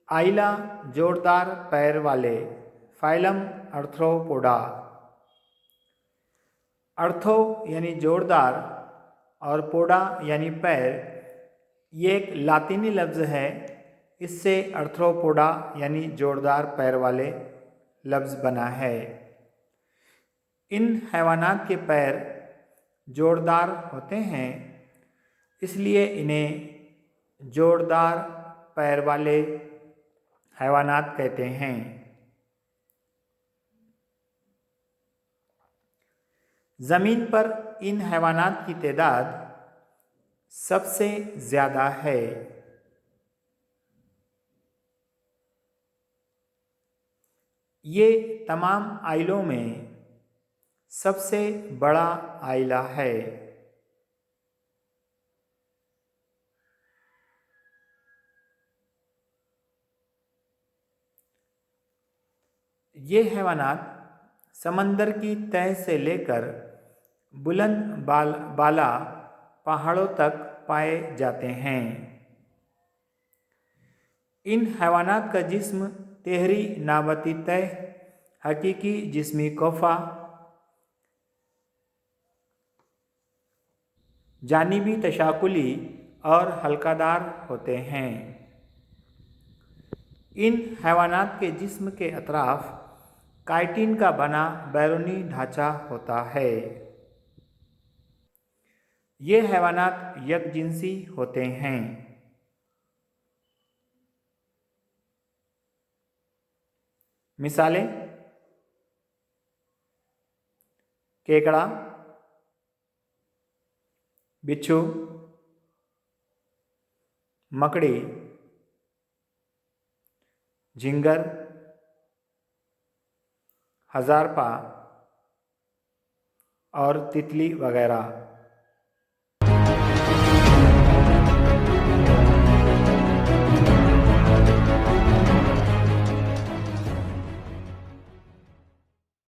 आइला जोरदार पैर वाले, फाइलम अर्थ्रोपोडा। अर्थो यानी जोरदार और पोडा यानी पैर, ये एक लातिनी लफ्ज़ है। इससे अर्थ्रोपोडा यानी जोरदार पैर वाले लफ्ज़ बना है। इन हैवानात के पैर जोरदार होते हैं, इसलिए इन्हें जोरदार पैर वाले हैवानात कहते हैं। ज़मीन पर इन हैवानात की तादाद सबसे ज़्यादा है। ये तमाम आइलों में सबसे बड़ा आइला है। ये हैवानात समंदर की तह से लेकर बुलंद बाला पहाड़ों तक पाए जाते हैं। इन हैवानात का जिस्म तेहरी नाबती तह, हकीकी जिस्मी कोफा, जानिबी तशाकुली और हल्कादार होते हैं। इन हैवानात के जिस्म के अतराफ काइटिन का बना बैरूनी ढांचा होता है। ये हैवानात यकजिनसी होते हैं। मिसालें: केकड़ा, बिच्छू, मकड़ी, झिंगर, हज़ारपा और तितली वगैरह।